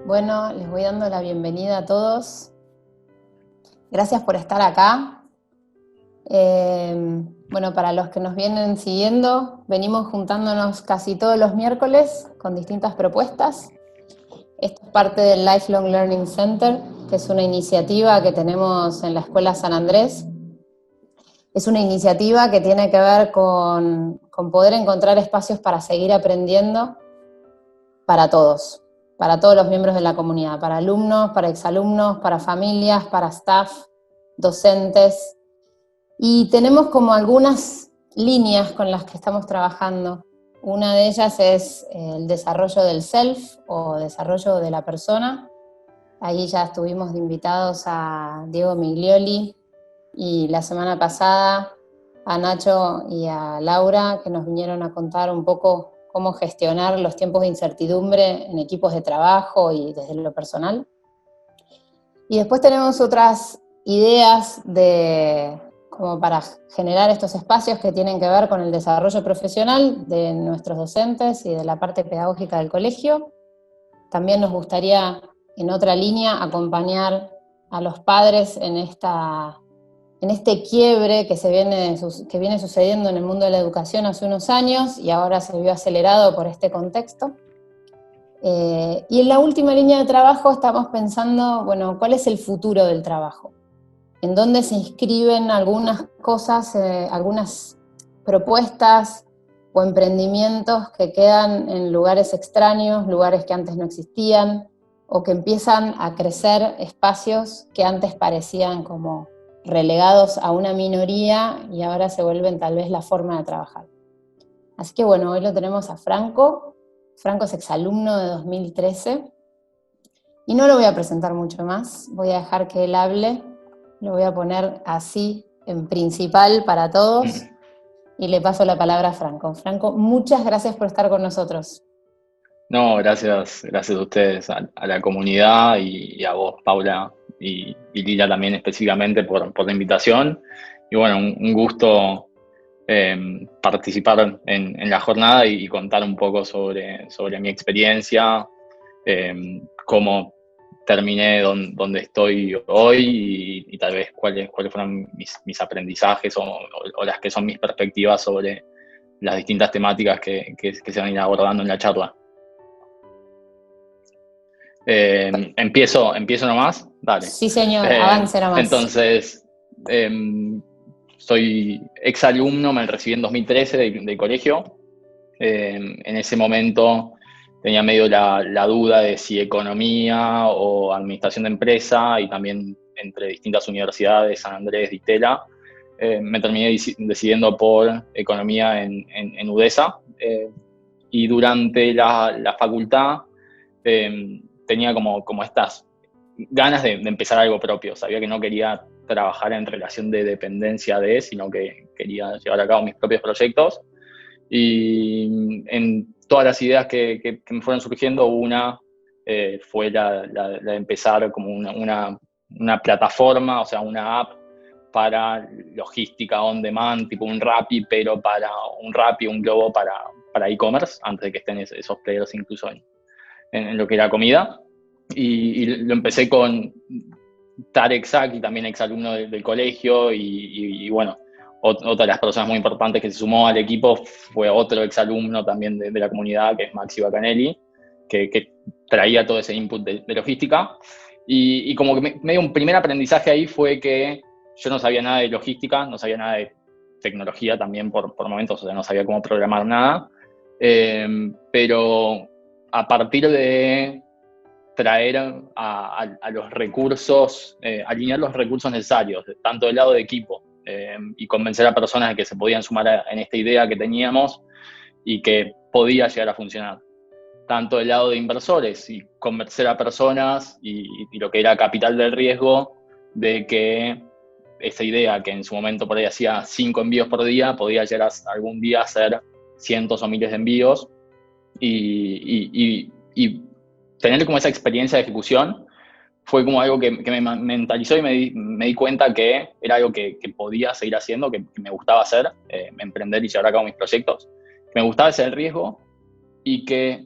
Bueno, les voy dando la bienvenida a todos. Gracias por estar acá. Bueno, para los que nos vienen siguiendo, venimos juntándonos casi todos los miércoles con distintas propuestas. Esto es parte del Lifelong Learning Center, que es una iniciativa que tenemos en la Escuela San Andrés. Es una iniciativa que tiene que ver con poder encontrar espacios para seguir aprendiendo para todos los miembros de la comunidad, para alumnos, para exalumnos, para familias, para staff, docentes. Y tenemos como algunas líneas con las que estamos trabajando. Una de ellas es el desarrollo del self o desarrollo de la persona. Ahí ya estuvimos de invitados a Diego Miglioli y la semana pasada a Nacho y a Laura, que nos vinieron a contar un poco cómo gestionar los tiempos de incertidumbre en equipos de trabajo y desde lo personal. Y después tenemos otras ideas como para generar estos espacios que tienen que ver con el desarrollo profesional de nuestros docentes y de la parte pedagógica del colegio. También nos gustaría, en otra línea, acompañar a los padres en este quiebre que viene sucediendo en el mundo de la educación hace unos años y ahora se vio acelerado por este contexto. Y en la última línea de trabajo estamos pensando, bueno, ¿cuál es el futuro del trabajo? ¿En dónde se inscriben algunas cosas, algunas propuestas o emprendimientos que quedan en lugares extraños, lugares que antes no existían, o que empiezan a crecer espacios que antes parecían como relegados a una minoría y ahora se vuelven tal vez la forma de trabajar? Así que bueno, hoy lo tenemos a Franco. Franco es exalumno de 2013 y no lo voy a presentar mucho más, voy a dejar que él hable, lo voy a poner así en principal para todos y le paso la palabra a Franco. Franco, muchas gracias por estar con nosotros. No, gracias a ustedes, a la comunidad y a vos, Paula, y Lila también específicamente por la invitación. Y bueno, un gusto participar en la jornada y contar un poco sobre mi experiencia, cómo terminé donde estoy hoy y tal vez cuáles fueron mis aprendizajes o las que son mis perspectivas sobre las distintas temáticas que se van a ir abordando en la charla. Empiezo nomás, dale. Sí, señor, avance nomás. Entonces, eh, soy exalumno, me recibí en 2013 del colegio. En ese momento tenía medio la duda de si economía o administración de empresa y también entre distintas universidades, San Andrés, Ditela. Me terminé decidiendo por economía en UDESA. Y durante la facultad tenía como estas ganas de empezar algo propio. Sabía que no quería trabajar en relación de dependencia sino que quería llevar a cabo mis propios proyectos. Y en todas las ideas que me fueron surgiendo, una fue la de empezar como una plataforma, o sea, una app para logística on demand, tipo un Rappi, pero para un Rappi, un Globo para e-commerce, antes de que estén esos players incluso en lo que era comida. Y lo empecé con Tarek Sak, y también exalumno del colegio, y bueno, otra de las personas muy importantes que se sumó al equipo fue otro exalumno también de la comunidad, que es Maxi Bacanelli, que traía todo ese input de logística. Y como que medio un primer aprendizaje ahí fue que yo no sabía nada de logística, no sabía nada de tecnología también por momentos, o sea, no sabía cómo programar nada. Pero a partir de traer a los recursos, alinear los recursos necesarios, tanto del lado de equipo, y convencer a personas de que se podían sumar en esta idea que teníamos y que podía llegar a funcionar. Tanto del lado de inversores y convencer a personas y lo que era capital del riesgo de que esa idea que en su momento por ahí hacía 5 envíos por día podía llegar algún día a hacer cientos o miles de envíos y tener como esa experiencia de ejecución fue como algo que me mentalizó y me di cuenta que era algo que podía seguir haciendo, que me gustaba hacer, emprender y llevar a cabo mis proyectos, que me gustaba ese riesgo y que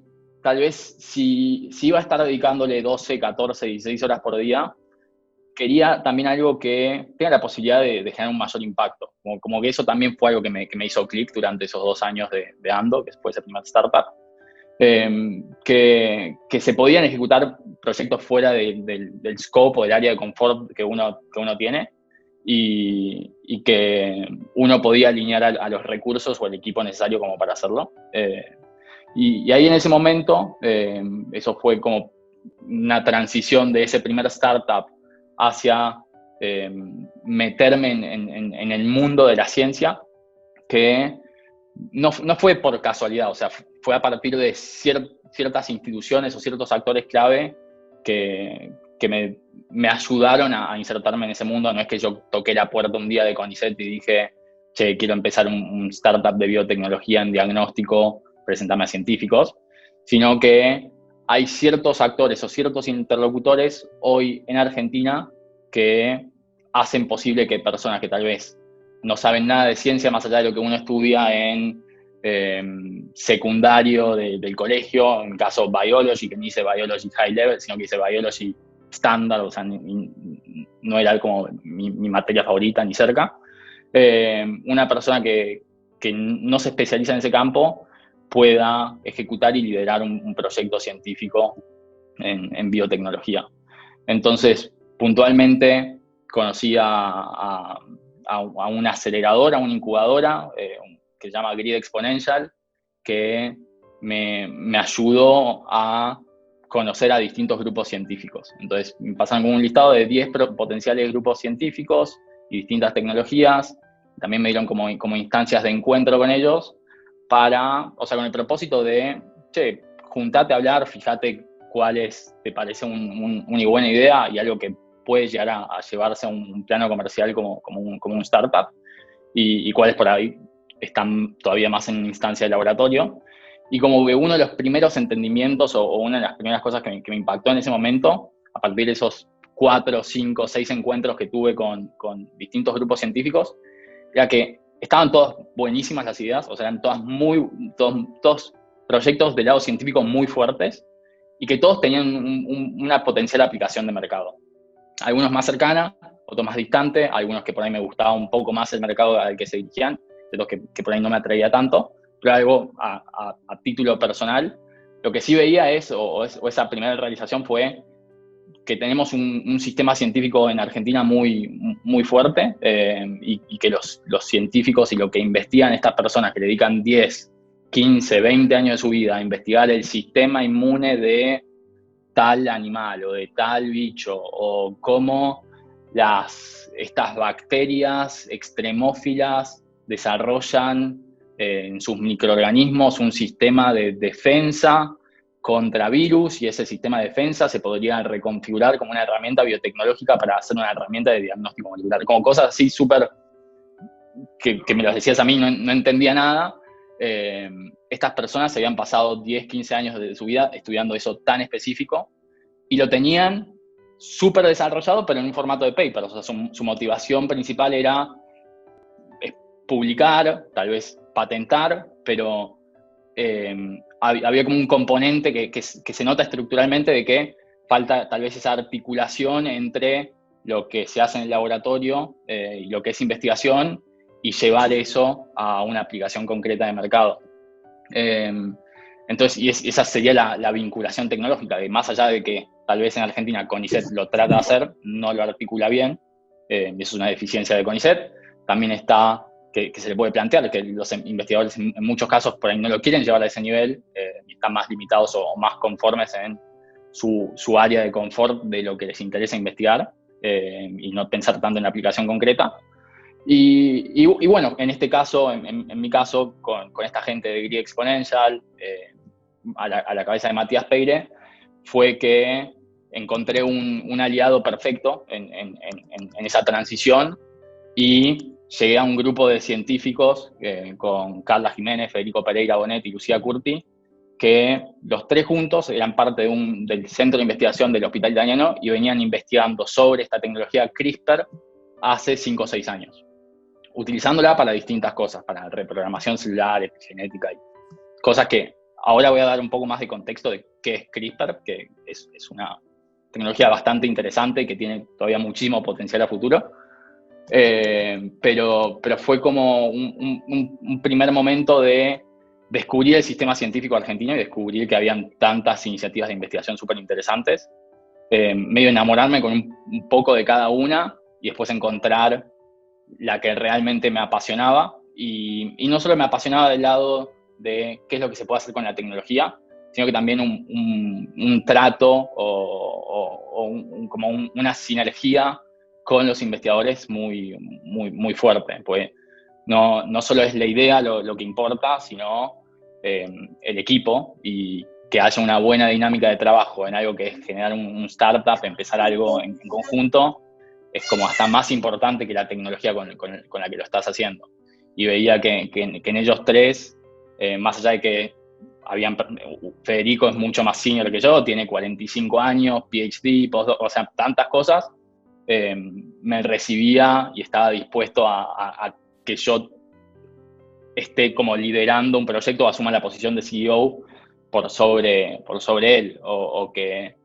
tal vez si iba a estar dedicándole 12, 14, 16 horas por día, quería también algo que tenga la posibilidad de generar un mayor impacto. Como que eso también fue algo que me hizo clic durante esos 2 años de Ando, que fue ese primer startup. Que se podían ejecutar proyectos fuera del scope o del área de confort que uno tiene y que uno podía alinear a los recursos o el equipo necesario como para hacerlo. Y ahí en ese momento, eso fue como una transición de ese primer startup hacia meterme en el mundo de la ciencia, que no fue por casualidad, o sea, fue a partir de ciertas instituciones o ciertos actores clave que me ayudaron a insertarme en ese mundo. No es que yo toqué la puerta un día de CONICET y dije, che, quiero empezar un startup de biotecnología en diagnóstico, presentarme a científicos, sino que hay ciertos actores o ciertos interlocutores hoy en Argentina que hacen posible que personas que tal vez no saben nada de ciencia más allá de lo que uno estudia en secundario del colegio, en caso Biology, que no hice Biology High Level, sino que hice Biology Standard, o sea, no era como mi materia favorita ni cerca. Una persona que no se especializa en ese campo pueda ejecutar y liderar un proyecto científico en biotecnología. Entonces, puntualmente conocí a una aceleradora, a una incubadora que se llama Grid Exponential, que me ayudó a conocer a distintos grupos científicos. Entonces, me pasaron con un listado de 10 potenciales grupos científicos y distintas tecnologías. También me dieron como instancias de encuentro con ellos con el propósito de, che, juntate a hablar, fíjate cuáles te parece una buena idea y algo que puede llegar a llevarse a un plano comercial como un startup, y cuáles por ahí están todavía más en instancia de laboratorio. Y como que uno de los primeros entendimientos o una de las primeras cosas que me impactó en ese momento, a partir de esos 4, 5, 6 encuentros que tuve con distintos grupos científicos, era que estaban todas buenísimas las ideas, o sea, eran todos proyectos del lado científico muy fuertes y que todos tenían una potencial aplicación de mercado. Algunos más cercana, otros más distante, algunos que por ahí me gustaba un poco más el mercado al que se dirigían, de los que por ahí no me atraía tanto, pero algo a título personal. Lo que sí veía o esa primera realización fue que tenemos un sistema científico en Argentina muy fuerte, y que los científicos y lo que investigan estas personas que le dedican 10, 15, 20 años de su vida a investigar el sistema inmune de tal animal o de tal bicho, o cómo estas bacterias extremófilas desarrollan en sus microorganismos un sistema de defensa contra virus, y ese sistema de defensa se podría reconfigurar como una herramienta biotecnológica para hacer una herramienta de diagnóstico molecular. Como cosas así súper que me las decías a mí, no entendía nada. Estas personas se habían pasado 10, 15 años de su vida estudiando eso tan específico y lo tenían súper desarrollado, pero en un formato de paper. O sea, su motivación principal era publicar, tal vez patentar, pero había como un componente que se nota estructuralmente de que falta tal vez esa articulación entre lo que se hace en el laboratorio y lo que es investigación, y llevar eso a una aplicación concreta de mercado. Entonces, esa sería la vinculación tecnológica, de más allá de que tal vez en Argentina CONICET lo trata de hacer, no lo articula bien, eso es una deficiencia de CONICET. También está que se le puede plantear que los investigadores en muchos casos por ahí no lo quieren llevar a ese nivel, y están más limitados o más conformes en su área de confort de lo que les interesa investigar, y no pensar tanto en la aplicación concreta. Y bueno, en este caso, en mi caso, con esta gente de Grid Exponential, a la cabeza de Matías Peire, fue que encontré un aliado perfecto en esa transición, y llegué a un grupo de científicos con Carla Jiménez, Federico Pereira Bonet y Lucía Curti, que los tres juntos eran parte del centro de investigación del Hospital Italiano y venían investigando sobre esta tecnología CRISPR hace 5 o 6 años, utilizándola para distintas cosas, para reprogramación celular, epigenética y cosas que ahora voy a dar un poco más de contexto de qué es CRISPR, que es una tecnología bastante interesante que tiene todavía muchísimo potencial a futuro. Pero fue como un primer momento de descubrir el sistema científico argentino y descubrir que habían tantas iniciativas de investigación súper interesantes. Medio enamorarme con un poco de cada una y después encontrar la que realmente me apasionaba. Y no solo me apasionaba del lado de qué es lo que se puede hacer con la tecnología, sino que también un trato como una sinergia con los investigadores muy, muy, muy fuerte. Pues no solo es la idea lo que importa, sino el equipo y que haya una buena dinámica de trabajo en algo que es generar un startup, empezar algo en conjunto, es como hasta más importante que la tecnología con la que lo estás haciendo. Y veía que en ellos tres, más allá de que Federico es mucho más senior que yo, tiene 45 años, PhD, postdoc, o sea, tantas cosas, me recibía y estaba dispuesto a que yo esté como liderando un proyecto o asuma la posición de CEO por sobre él, o que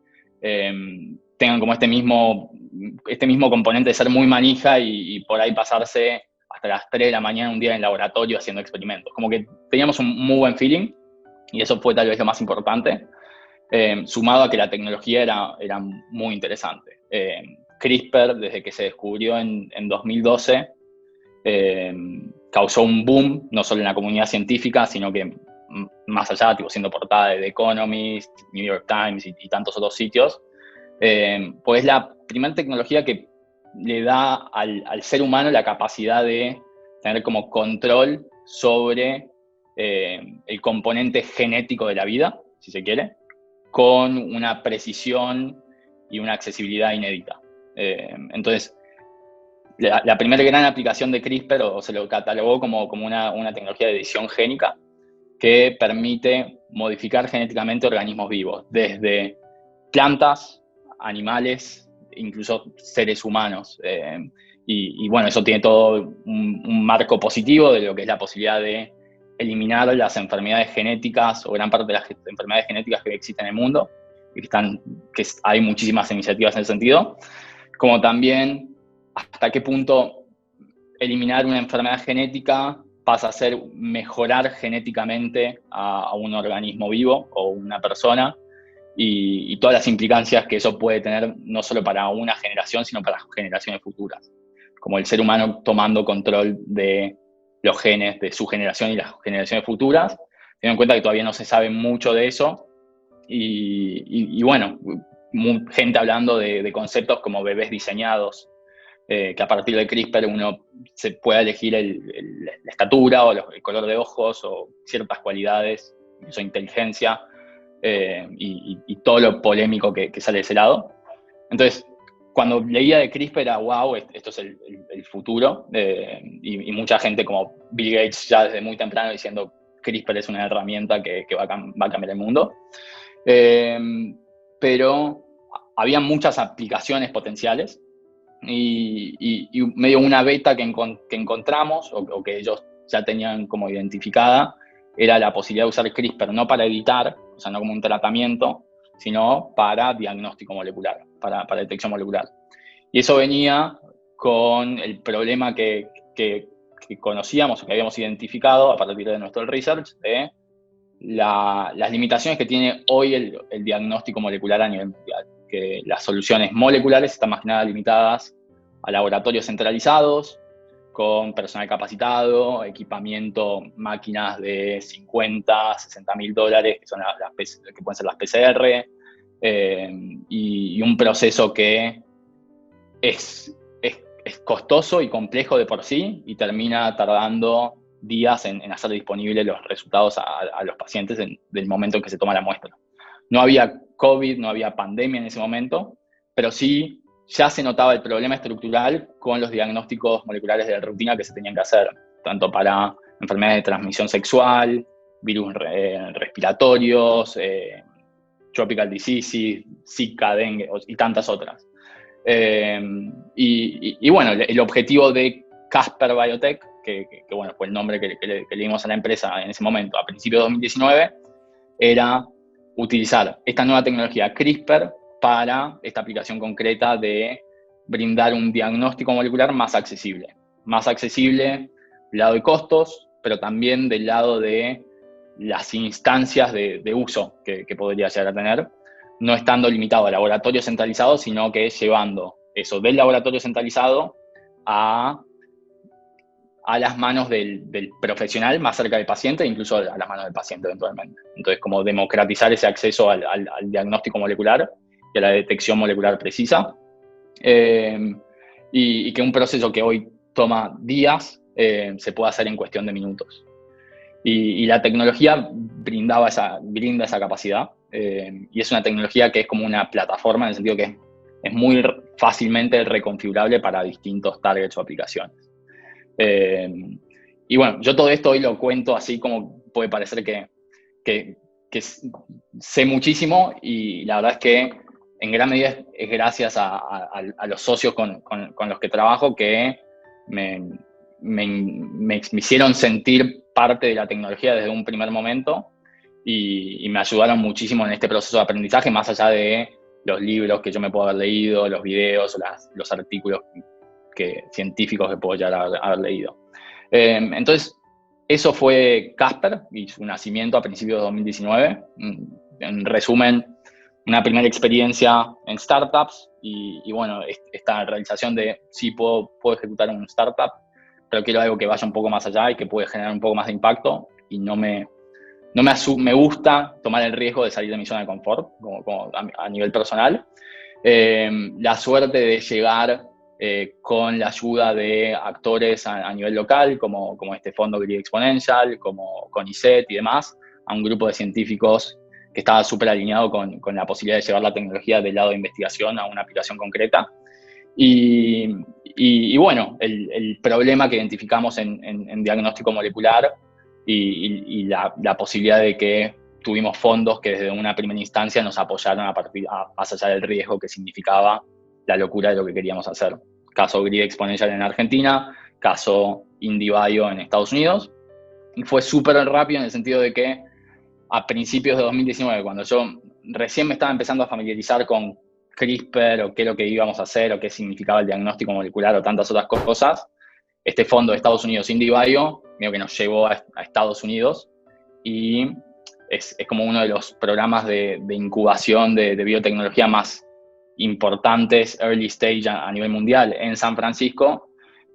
tengan como este mismo componente de ser muy manija y por ahí pasarse hasta las 3 de la mañana un día en el laboratorio haciendo experimentos. Como que teníamos un muy buen feeling y eso fue tal vez lo más importante, sumado a que la tecnología era muy interesante. CRISPR, desde que se descubrió en 2012, causó un boom, no solo en la comunidad científica, sino que más allá, siendo portada de The Economist, New York Times y tantos otros sitios, pues es la primera tecnología que le da al ser humano la capacidad de tener como control sobre el componente genético de la vida, si se quiere, con una precisión y una accesibilidad inédita. Entonces, la primera gran aplicación de CRISPR, o se lo catalogó como una tecnología de edición génica que permite modificar genéticamente organismos vivos, desde plantas, animales, incluso seres humanos. Y bueno, eso tiene todo un marco positivo de lo que es la posibilidad de eliminar las enfermedades genéticas o gran parte de las enfermedades genéticas que existen en el mundo, y que hay muchísimas iniciativas en ese sentido, como también hasta qué punto eliminar una enfermedad genética pasa a ser mejorar genéticamente a un organismo vivo o una persona, y todas las implicancias que eso puede tener no solo para una generación, sino para las generaciones futuras. Como el ser humano tomando control de los genes de su generación y las generaciones futuras, teniendo en cuenta que todavía no se sabe mucho de eso, y bueno, gente hablando de conceptos como bebés diseñados, que a partir de CRISPR uno se pueda elegir la estatura o el color de ojos o ciertas cualidades, incluso inteligencia, y todo lo polémico que sale de ese lado. Entonces, cuando leía de CRISPR era, wow, esto es el futuro, y mucha gente como Bill Gates ya desde muy temprano diciendo CRISPR es una herramienta que va a cambiar el mundo. Pero había muchas aplicaciones potenciales, y medio una beta que encontramos o que ellos ya tenían como identificada era la posibilidad de usar CRISPR no para editar, o sea, no como un tratamiento, sino para diagnóstico molecular, para detección molecular. Y eso venía con el problema que conocíamos o que habíamos identificado a partir de nuestro research, de las limitaciones que tiene hoy el diagnóstico molecular a nivel mundial, que las soluciones moleculares están más que nada limitadas a laboratorios centralizados, con personal capacitado, equipamiento, máquinas de 50, 60 mil dólares, que son que pueden ser las PCR, y un proceso que es costoso y complejo de por sí, y termina tardando días en hacer disponibles los resultados a los pacientes del momento en que se toma la muestra. No había COVID, no había pandemia en ese momento, pero sí ya se notaba el problema estructural con los diagnósticos moleculares de rutina que se tenían que hacer, tanto para enfermedades de transmisión sexual, virus respiratorios, tropical diseases, Zika, dengue y tantas otras. Y bueno, el objetivo de Casper Biotech, que bueno, fue el nombre que le dimos a la empresa en ese momento, a principios de 2019, era utilizar esta nueva tecnología CRISPR para esta aplicación concreta de brindar un diagnóstico molecular más accesible. Más accesible del lado de costos, pero también del lado de las instancias de uso que podría llegar a tener, no estando limitado al laboratorio centralizado, sino que llevando eso del laboratorio centralizado a las manos del profesional más cerca del paciente, incluso a las manos del paciente eventualmente. Entonces, como democratizar ese acceso al diagnóstico molecular y a la detección molecular precisa, y que un proceso que hoy toma días se pueda hacer en cuestión de minutos. Y la tecnología brinda esa capacidad, y es una tecnología que es como una plataforma en el sentido que es muy fácilmente reconfigurable para distintos targets o aplicaciones. Y bueno, yo todo esto hoy lo cuento así como puede parecer que sé muchísimo, y la verdad es que en gran medida es gracias a los socios con los que trabajo que me hicieron sentir parte de la tecnología desde un primer momento y me ayudaron muchísimo en este proceso de aprendizaje, más allá de los libros que yo me puedo haber leído, los videos, los artículos científicos que puedo llegar a haber leído. Entonces, eso fue Casper y su nacimiento a principios de 2019. En resumen, una primera experiencia en startups y bueno, esta realización de sí puedo ejecutar un startup, pero quiero algo que vaya un poco más allá y que puede generar un poco más de impacto, y no me gusta tomar el riesgo de salir de mi zona de confort como a nivel personal. La suerte de llegar con la ayuda de actores a nivel local, como este fondo Grid Exponential, como CONICET y demás, a un grupo de científicos que estaba súper alineado con la posibilidad de llevar la tecnología del lado de investigación a una aplicación concreta. Y bueno, el problema que identificamos en diagnóstico molecular y la posibilidad de que tuvimos fondos que desde una primera instancia nos apoyaron a pasar del riesgo que significaba la locura de lo que queríamos hacer. Caso Grid Exponential en Argentina, caso IndieBio en Estados Unidos. Y fue súper rápido en el sentido de que a principios de 2019, cuando yo recién me estaba empezando a familiarizar con CRISPR o qué es lo que íbamos a hacer o qué significaba el diagnóstico molecular o tantas otras cosas, este fondo de Estados Unidos, IndieBio, medio que nos llevó a Estados Unidos, y es como uno de los programas de incubación de biotecnología más importantes, early stage a nivel mundial en San Francisco,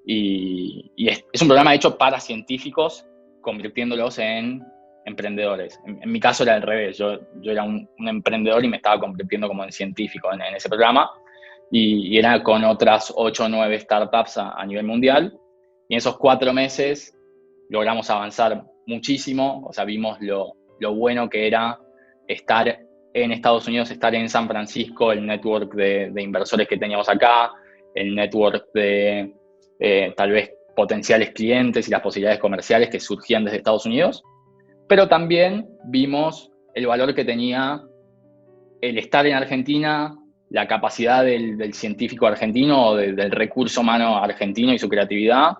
y es un programa hecho para científicos convirtiéndolos en emprendedores. En mi caso era al revés, yo era un emprendedor y me estaba convirtiendo como en científico en ese programa, y era con otras 8 o 9 startups a nivel mundial, y en esos 4 meses logramos avanzar muchísimo. O sea, vimos lo bueno que era estar en Estados Unidos, estar en San Francisco, el network de inversores que teníamos acá, el network de tal vez potenciales clientes y las posibilidades comerciales que surgían desde Estados Unidos, pero también vimos el valor que tenía el estar en Argentina, la capacidad del científico argentino, del recurso humano argentino y su creatividad,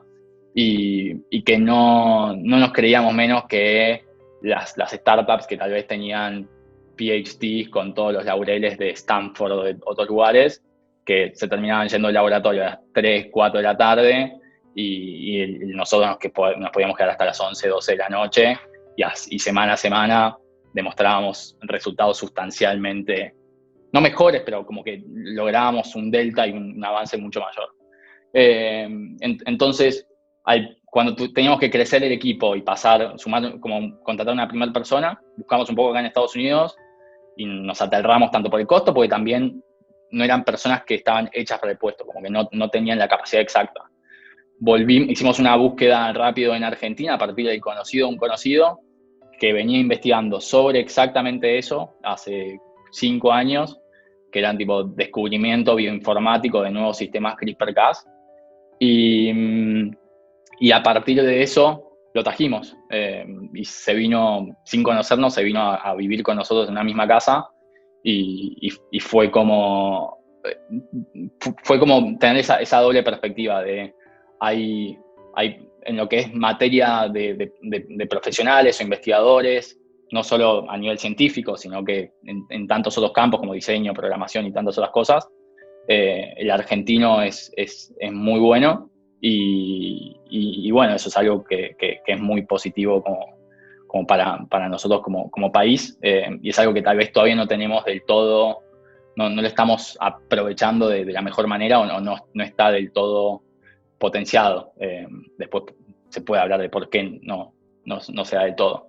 y que no nos creíamos menos que las startups que tal vez tenían PhDs con todos los laureles de Stanford o de otros lugares, que se terminaban yendo al laboratorio a las 3, 4 de la tarde, y nosotros nos podíamos quedar hasta las 11, 12 de la noche, y semana a semana demostrábamos resultados sustancialmente, no mejores, pero como que lográbamos un delta y un avance mucho mayor. Entonces, cuando teníamos que crecer el equipo y sumar, como contratar a una primera persona, buscamos un poco acá en Estados Unidos y nos aterramos tanto por el costo, porque también no eran personas que estaban hechas para el puesto, como que no tenían la capacidad exacta. Hicimos una búsqueda rápido en Argentina a partir del un conocido que venía investigando sobre exactamente eso hace 5 años, que eran tipo descubrimiento bioinformático de nuevos sistemas CRISPR-Cas, y a partir de eso lo trajimos, y se vino, sin conocernos, se vino a vivir con nosotros en una misma casa, y fue como tener esa doble perspectiva de hay en lo que es materia de profesionales o investigadores, no solo a nivel científico, sino que en tantos otros campos como diseño, programación y tantas otras cosas. El argentino es muy bueno y bueno, eso es algo que es muy positivo como para nosotros como país, y es algo que tal vez todavía no tenemos del todo, no lo estamos aprovechando de la mejor manera, o no está del todo potenciado. Después se puede hablar de por qué no se da del todo.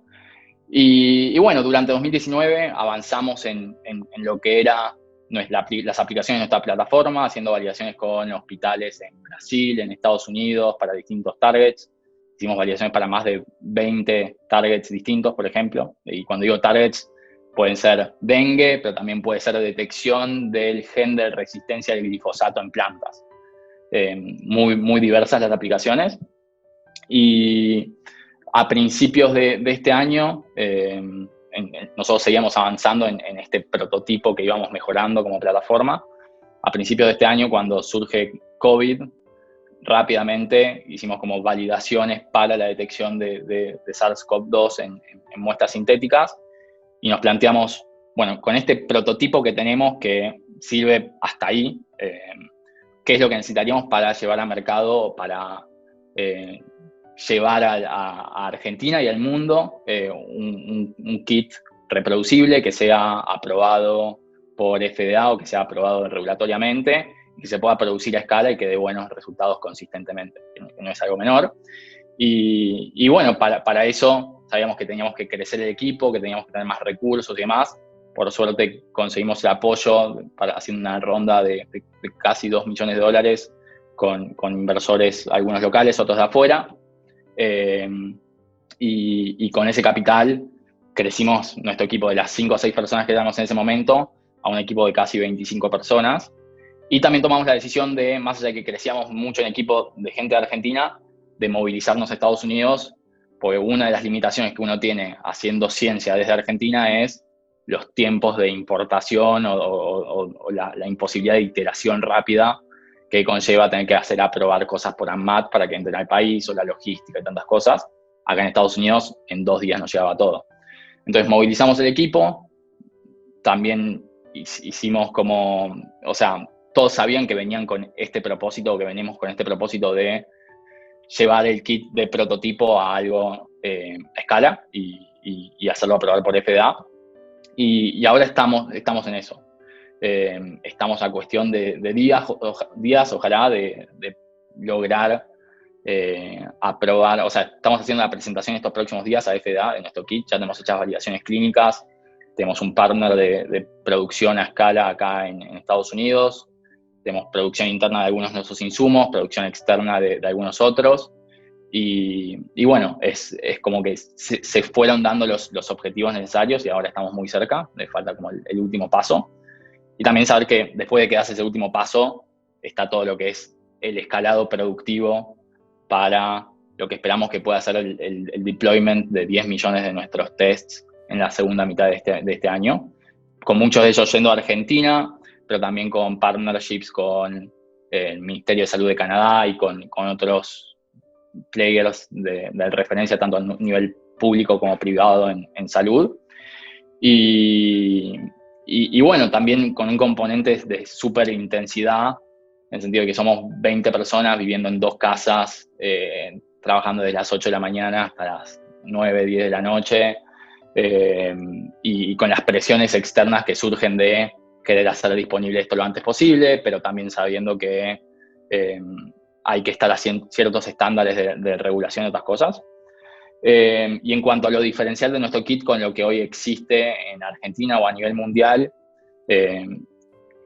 Y bueno, durante 2019 avanzamos en lo que era las aplicaciones de nuestra plataforma, haciendo validaciones con hospitales en Brasil, en Estados Unidos, para distintos targets. Hicimos validaciones para más de 20 targets distintos, por ejemplo. Y cuando digo targets, pueden ser dengue, pero también puede ser detección del gen de resistencia al glifosato en plantas. Muy diversas las aplicaciones. Y a principios de este año, nosotros seguíamos avanzando en este prototipo que íbamos mejorando como plataforma. A principios de este año, cuando surge COVID, rápidamente hicimos como validaciones para la detección de SARS-CoV-2 en muestras sintéticas, y nos planteamos, bueno, con este prototipo que tenemos que sirve hasta ahí, ¿qué es lo que necesitaríamos para llevar al mercado, para llevar a Argentina y al mundo un kit reproducible que sea aprobado por FDA o que sea aprobado regulatoriamente, y que se pueda producir a escala y que dé buenos resultados consistentemente, que no es algo menor. Y bueno, para eso sabíamos que teníamos que crecer el equipo, que teníamos que tener más recursos y demás. Por suerte conseguimos el apoyo haciendo una ronda de casi $2 millones con inversores, algunos locales, otros de afuera. Y con ese capital crecimos nuestro equipo de las 5 o 6 personas que éramos en ese momento a un equipo de casi 25 personas. Y también tomamos la decisión de, más allá de que crecíamos mucho en equipo de gente de Argentina, de movilizarnos a Estados Unidos, porque una de las limitaciones que uno tiene haciendo ciencia desde Argentina es los tiempos de importación o la imposibilidad de iteración rápida que conlleva tener que hacer aprobar cosas por ANMAT para que entren al país, o la logística y tantas cosas. Acá en Estados Unidos en 2 días nos llegaba todo. Entonces movilizamos el equipo, también hicimos como, o sea, todos sabían que venían con este propósito, que venimos con este propósito de llevar el kit de prototipo a algo a escala y hacerlo aprobar por FDA. Y ahora estamos en eso. Estamos a cuestión de días, ojalá, de lograr aprobar. O sea, estamos haciendo la presentación estos próximos días a FDA de nuestro kit. Ya tenemos hechas validaciones clínicas, tenemos un partner de producción a escala acá en Estados Unidos, tenemos producción interna de algunos de nuestros insumos, producción externa de algunos otros. Y bueno, es como que se fueron dando los objetivos necesarios y ahora estamos muy cerca, le falta como el último paso. Y también saber que después de que das ese último paso, está todo lo que es el escalado productivo para lo que esperamos que pueda ser el deployment de 10 millones de nuestros tests en la segunda mitad de este año, con muchos de ellos yendo a Argentina, pero también con partnerships con el Ministerio de Salud de Canadá y con otros players de referencia tanto a nivel público como privado en salud. Y bueno, también con un componente de súper intensidad, en el sentido de que somos 20 personas viviendo en 2 casas, trabajando desde las 8 de la mañana hasta las 9, 10 de la noche, y con las presiones externas que surgen de querer hacer disponible esto lo antes posible, pero también sabiendo que hay que estar haciendo ciertos estándares de regulación y otras cosas. Y en cuanto a lo diferencial de nuestro kit con lo que hoy existe en Argentina o a nivel mundial,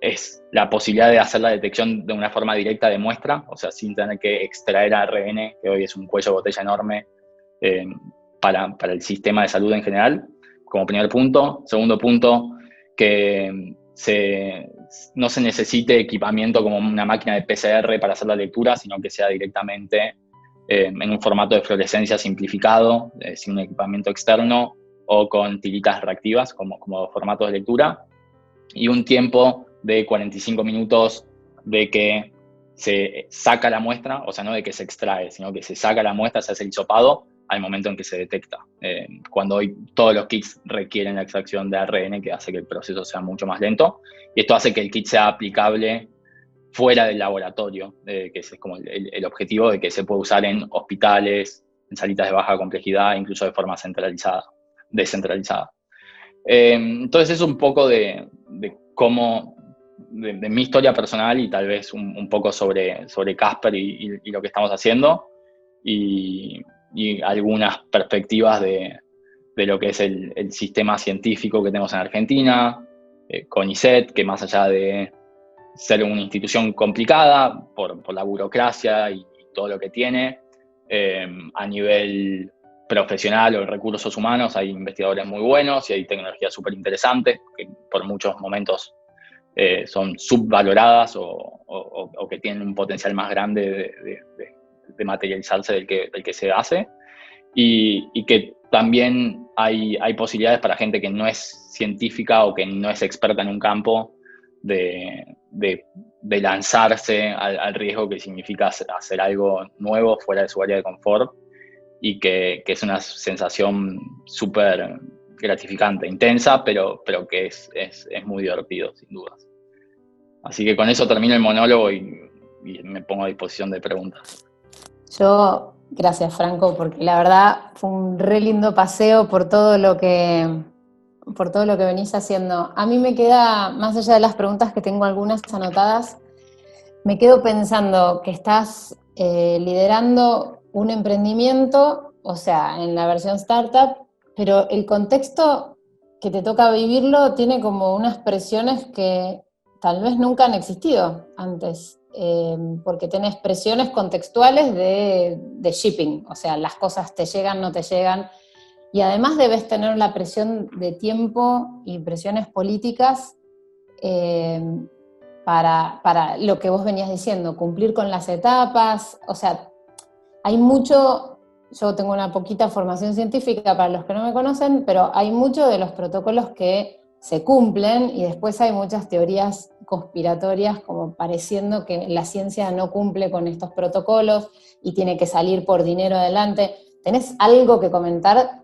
es la posibilidad de hacer la detección de una forma directa de muestra, o sea, sin tener que extraer ARN, que hoy es un cuello de botella enorme para el sistema de salud en general, como primer punto. Segundo punto, que no se necesite equipamiento como una máquina de PCR para hacer la lectura, sino que sea directamente en un formato de fluorescencia simplificado, sin un equipamiento externo, o con tiritas reactivas como formatos de lectura, y un tiempo de 45 minutos de que se saca la muestra, o sea, no de que se extrae, sino que se saca la muestra, se hace el hisopado, al momento en que se detecta. Cuando hoy todos los kits requieren la extracción de ARN, que hace que el proceso sea mucho más lento, y esto hace que el kit sea aplicable fuera del laboratorio, que ese es como el objetivo de que se puede usar en hospitales, en salitas de baja complejidad, incluso de forma descentralizada. Entonces es un poco de cómo, de mi historia personal y tal vez un poco sobre Casper y lo que estamos haciendo y algunas perspectivas de lo que es el sistema científico que tenemos en Argentina, CONICET, que más allá de ser una institución complicada por la burocracia y todo lo que tiene, a nivel profesional o en recursos humanos hay investigadores muy buenos y hay tecnologías súper interesantes que por muchos momentos son subvaloradas o que tienen un potencial más grande de materializarse del que se hace, y que también hay posibilidades para gente que no es científica o que no es experta en un campo de lanzarse al riesgo que significa hacer algo nuevo fuera de su área de confort, y que es una sensación súper gratificante, intensa, pero que es muy divertido, sin dudas. Así que con eso termino el monólogo y me pongo a disposición de preguntas. Gracias Franco, porque la verdad fue un re lindo paseo por todo lo que venís haciendo. A mí me queda, más allá de las preguntas que tengo algunas anotadas, me quedo pensando que estás liderando un emprendimiento, o sea, en la versión startup, pero el contexto que te toca vivirlo tiene como unas presiones que tal vez nunca han existido antes, porque tenés presiones contextuales de shipping, o sea, las cosas te llegan, no te llegan, y además debes tener la presión de tiempo y presiones políticas para lo que vos venías diciendo, cumplir con las etapas, o sea, hay mucho, yo tengo una poquita formación científica para los que no me conocen, pero hay mucho de los protocolos que se cumplen y después hay muchas teorías conspiratorias como pareciendo que la ciencia no cumple con estos protocolos y tiene que salir por dinero adelante. ¿Tenés algo que comentar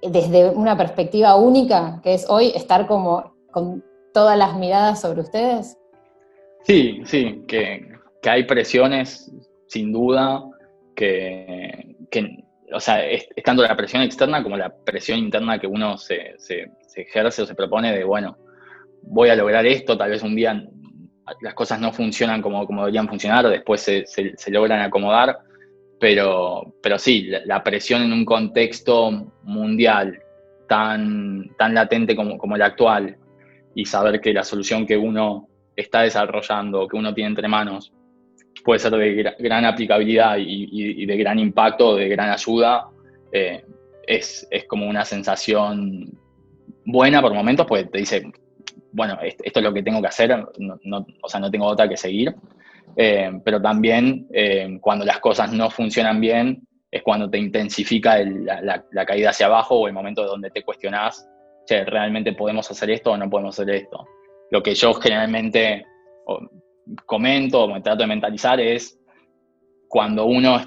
desde una perspectiva única, que es hoy estar como con todas las miradas sobre ustedes? Sí, que hay presiones, sin duda, o sea, es tanto la presión externa como la presión interna que uno se ejerce o se propone de, bueno, voy a lograr esto, tal vez un día las cosas no funcionan como deberían funcionar, después se logran acomodar, pero sí, la presión en un contexto mundial tan latente como el actual, y saber que la solución que uno está desarrollando, que uno tiene entre manos, puede ser de gran aplicabilidad y de gran impacto, de gran ayuda, es como una sensación buena por momentos, pues te dice, bueno, esto es lo que tengo que hacer, o sea, no tengo otra que seguir, pero también cuando las cosas no funcionan bien, es cuando te intensifica la caída hacia abajo, o el momento donde te cuestionás, che, ¿realmente podemos hacer esto o no podemos hacer esto? Lo que yo generalmente comento o me trato de mentalizar es cuando uno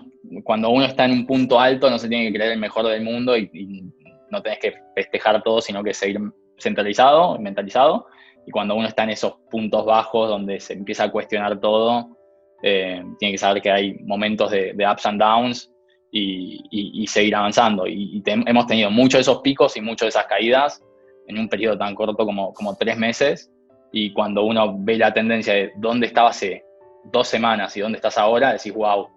está en un punto alto, no se tiene que creer el mejor del mundo y no tenés que festejar todo, sino que seguir centralizado, mentalizado. Y cuando uno está en esos puntos bajos donde se empieza a cuestionar todo, tiene que saber que hay momentos de ups and downs y seguir avanzando. Hemos tenido muchos de esos picos y muchas de esas caídas en un periodo tan corto como 3 meses. Y cuando uno ve la tendencia de dónde estaba hace 2 semanas y dónde estás ahora, decís, wow,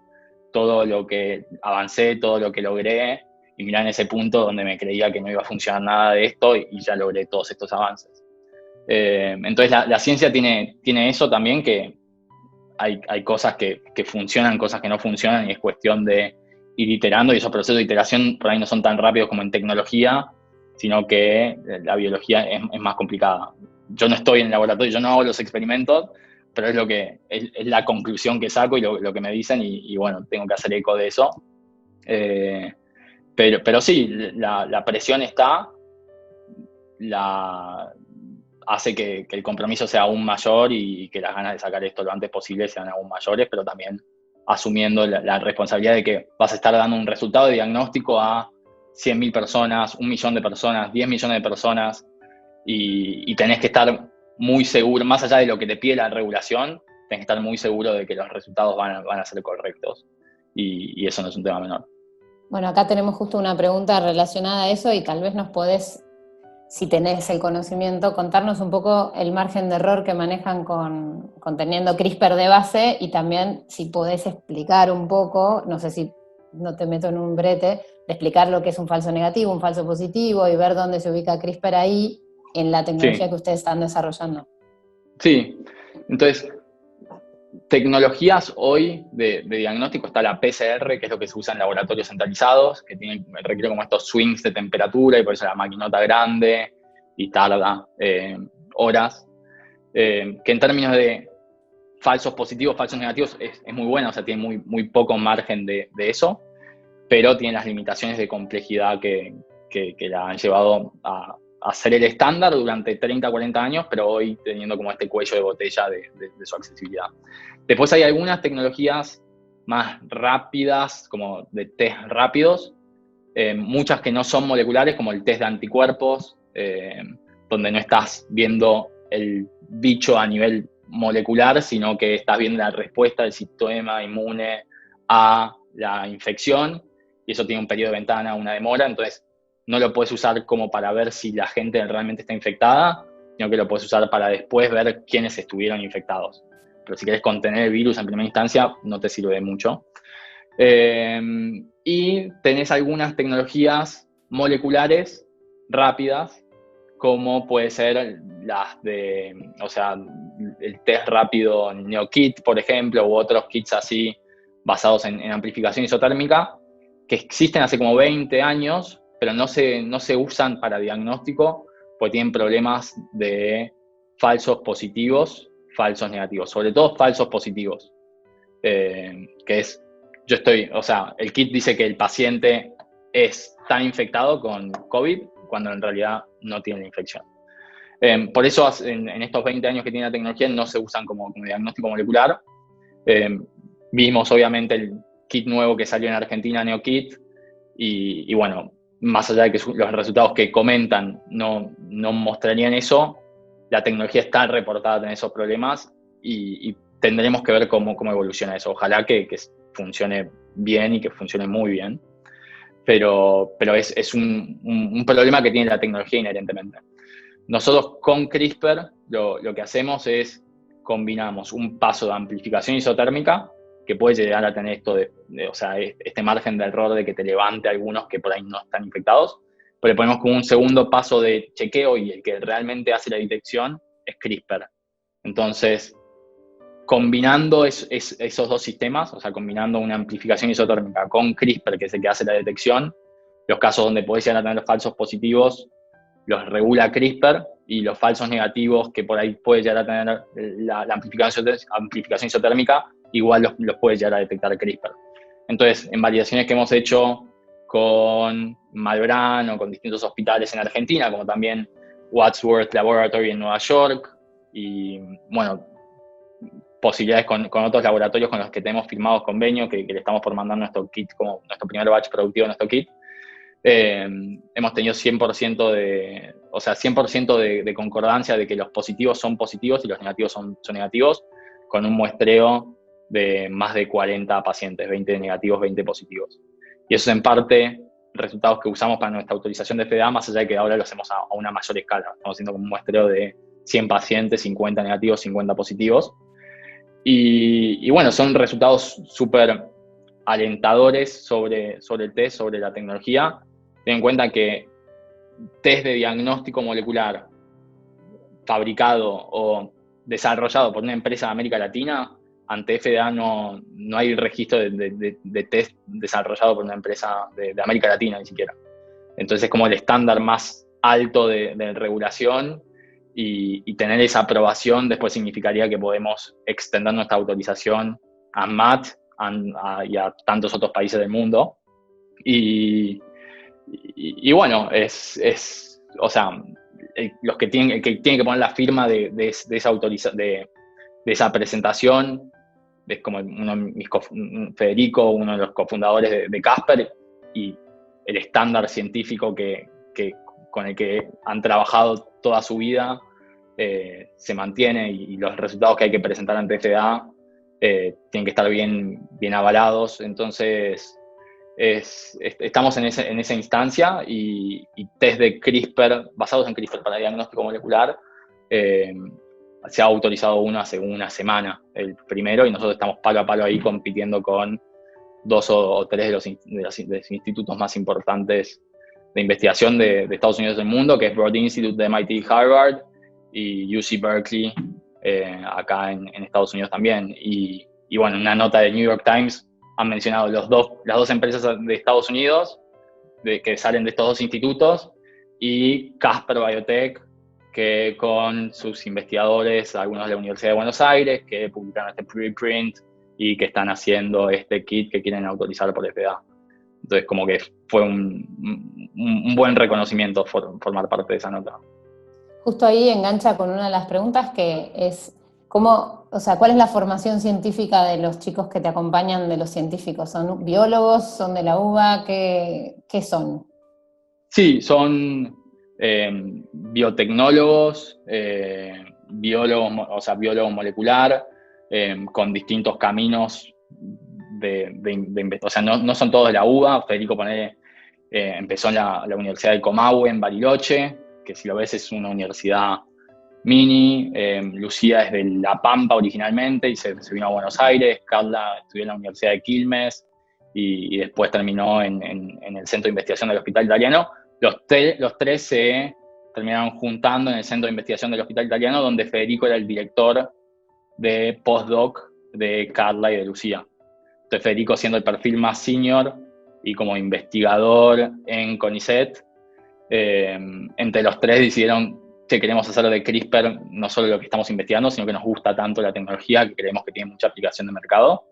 todo lo que avancé, todo lo que logré, y mirá en ese punto donde me creía que no iba a funcionar nada de esto y ya logré todos estos avances. Entonces la ciencia tiene eso también, que hay cosas que funcionan, cosas que no funcionan, y es cuestión de ir iterando, y esos procesos de iteración por ahí no son tan rápidos como en tecnología, sino que la biología es más complicada. Yo no estoy en el laboratorio, yo no hago los experimentos, pero es la conclusión que saco y lo que me dicen, y bueno, tengo que hacer eco de eso. Pero sí, la presión está, hace que el compromiso sea aún mayor y que las ganas de sacar esto lo antes posible sean aún mayores, pero también asumiendo la responsabilidad de que vas a estar dando un resultado de diagnóstico a 100.000 personas, 1.000.000 de personas, 10 millones de personas, y tenés que estar muy seguro, más allá de lo que te pide la regulación, tenés que estar muy seguro de que los resultados van a ser correctos, y eso no es un tema menor. Bueno, acá tenemos justo una pregunta relacionada a eso y tal vez nos podés, si tenés el conocimiento, contarnos un poco el margen de error que manejan con teniendo CRISPR de base, y también si podés explicar un poco, no sé si no te meto en un brete, de explicar lo que es un falso negativo, un falso positivo, y ver dónde se ubica CRISPR ahí en la tecnología que ustedes están desarrollando. Sí, entonces, tecnologías hoy de diagnóstico está la PCR, que es lo que se usa en laboratorios centralizados, que requiere como estos swings de temperatura, y por eso la maquinota grande y tarda horas. Que en términos de falsos positivos, falsos negativos, es muy buena, o sea, tiene muy poco margen de eso, pero tiene las limitaciones de complejidad que la han llevado a ser el estándar durante 30, 40 años, pero hoy teniendo como este cuello de botella de su accesibilidad. Después hay algunas tecnologías más rápidas, como de test rápidos, muchas que no son moleculares, como el test de anticuerpos, donde no estás viendo el bicho a nivel molecular, sino que estás viendo la respuesta del sistema inmune a la infección, y eso tiene un periodo de ventana, una demora, entonces no lo puedes usar como para ver si la gente realmente está infectada, sino que lo puedes usar para después ver quiénes estuvieron infectados. Pero si quieres contener el virus en primera instancia, no te sirve de mucho. Y tenés algunas tecnologías moleculares rápidas, como puede ser las de, o sea, el test rápido NeoKit, por ejemplo, u otros kits así basados en amplificación isotérmica, que existen hace como 20 años, pero no se usan para diagnóstico porque tienen problemas de falsos positivos, falsos negativos, sobre todo falsos positivos, que es, o sea, el kit dice que el paciente está infectado con COVID cuando en realidad no tiene la infección. Por eso en estos 20 años que tiene la tecnología no se usan como diagnóstico molecular. Vimos obviamente el kit nuevo que salió en Argentina, NeoKit, y bueno, más allá de que los resultados que comentan no mostrarían eso, la tecnología está reportada en esos problemas, y tendremos que ver cómo evoluciona eso. Ojalá que funcione bien y que funcione muy bien, pero es un problema que tiene la tecnología inherentemente. Nosotros con CRISPR lo que hacemos es combinamos un paso de amplificación isotérmica, que puede llegar a tener esto o sea, este margen de error de que te levante algunos que por ahí no están infectados, pero le ponemos como un segundo paso de chequeo, y el que realmente hace la detección es CRISPR. Entonces, combinando esos dos sistemas, o sea, combinando una amplificación isotérmica con CRISPR, que es el que hace la detección, los casos donde podés llegar a tener falsos positivos los regula CRISPR, y los falsos negativos que por ahí puede llegar a tener la amplificación isotérmica, igual los puede llegar a detectar CRISPR. Entonces, en validaciones que hemos hecho con Malbrán o con distintos hospitales en Argentina, como también Wadsworth Laboratory en Nueva York, y bueno, posibilidades con otros laboratorios con los que tenemos firmados convenios, que le estamos por mandar nuestro kit, como nuestro primer batch productivo de nuestro kit. Hemos tenido 100% de concordancia de que los positivos son positivos y los negativos son negativos, con un muestreo de más de 40 pacientes, 20 negativos, 20 positivos. Y eso es en parte resultados que usamos para nuestra autorización de FDA, más allá de que ahora lo hacemos a una mayor escala. Estamos haciendo como un muestreo de 100 pacientes, 50 negativos, 50 positivos. Y bueno, son resultados súper alentadores sobre el test, sobre la tecnología. Ten en cuenta que test de diagnóstico molecular fabricado o desarrollado por una empresa de América Latina, ante FDA no hay registro de test desarrollado por una empresa de América Latina ni siquiera. Entonces es como el estándar más alto de regulación, y tener esa aprobación después significaría que podemos extender nuestra autorización a MAT y a tantos otros países del mundo. Y bueno, o sea, el que tiene que poner la firma de esa presentación es como Federico, uno de los cofundadores de Casper, y el estándar científico con el que han trabajado toda su vida se mantiene, y los resultados que hay que presentar ante FDA tienen que estar bien avalados. Entonces, estamos en esa instancia, y test de CRISPR, basados en CRISPR para diagnóstico molecular, se ha autorizado uno hace una semana, el primero, y nosotros estamos palo a palo ahí compitiendo con 2 o 3 de los institutos más importantes de investigación de Estados Unidos y del mundo, que es Broad Institute de MIT y Harvard, y UC Berkeley, acá en Estados Unidos también. Y bueno, en una nota de New York Times han mencionado las dos empresas de Estados Unidos que salen de estos 2 institutos, y Casper Biotech, que con sus investigadores, algunos de la Universidad de Buenos Aires, que publicaron este preprint y que están haciendo este kit que quieren autorizar por FDA. Entonces, como que fue un buen reconocimiento formar parte de esa nota. Justo ahí engancha con una de las preguntas, que es ¿cuál es la formación científica de los chicos que te acompañan, de los científicos? ¿Son biólogos? ¿Son de la UBA? ¿Qué son? Sí, son biotecnólogos, biólogo molecular, con distintos caminos o sea, no son todos de la UBA. Federico empezó en la Universidad del Comahue en Bariloche, que si lo ves es una universidad mini. Lucía es de La Pampa originalmente y se vino a Buenos Aires. Carla estudió en la Universidad de Quilmes y después terminó en el Centro de Investigación del Hospital Italiano. Los 3 se terminaron juntando en el Centro de Investigación del Hospital Italiano, donde Federico era el director de postdoc de Carla y de Lucía. Entonces, Federico, siendo el perfil más senior y como investigador en CONICET, entre los 3 decidieron que queremos hacer de CRISPR no solo lo que estamos investigando, sino que nos gusta tanto la tecnología que creemos que tiene mucha aplicación de mercado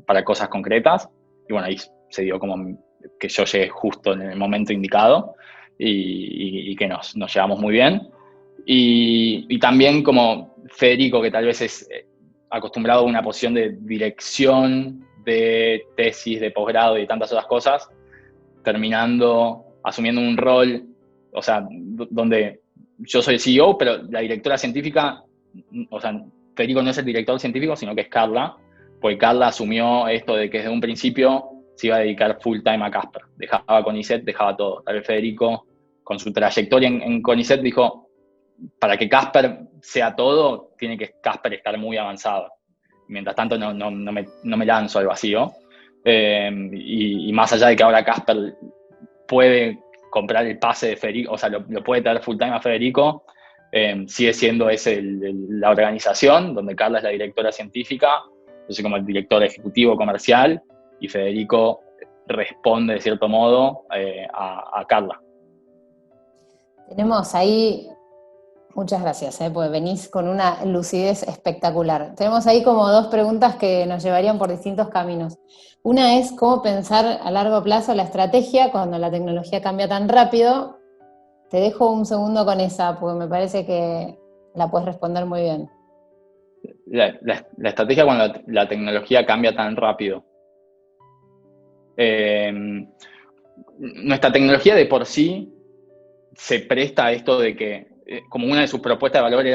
para cosas concretas. Y bueno, ahí se dio como que yo llegué justo en el momento indicado, y que nos llevamos muy bien. Y también como Federico, que tal vez es acostumbrado a una posición de dirección de tesis, de posgrado y tantas otras cosas, terminando asumiendo un rol, o sea, donde yo soy el CEO, pero la directora científica, o sea, Federico no es el director científico, sino que es Carla, porque Carla asumió esto de que desde un principio se iba a dedicar full time a Casper. Dejaba CONICET, dejaba todo. Tal vez Federico, con su trayectoria en CONICET, dijo, para que Casper sea todo, tiene que Casper estar muy avanzado. Mientras tanto, no me lanzo al vacío. Y más allá de que ahora Casper puede comprar el pase de Federico, o sea, lo puede traer full time a Federico, sigue siendo la organización, donde Carla es la directora científica, yo soy como el director ejecutivo comercial, y Federico responde de cierto modo a Carla. Tenemos ahí, muchas gracias, porque venís con una lucidez espectacular. Tenemos ahí como 2 preguntas que nos llevarían por distintos caminos. Una es cómo pensar a largo plazo la estrategia cuando la tecnología cambia tan rápido. Te dejo un segundo con esa, porque me parece que la puedes responder muy bien. La estrategia cuando la tecnología cambia tan rápido. Nuestra tecnología de por sí se presta a esto de que, como una de sus propuestas de valor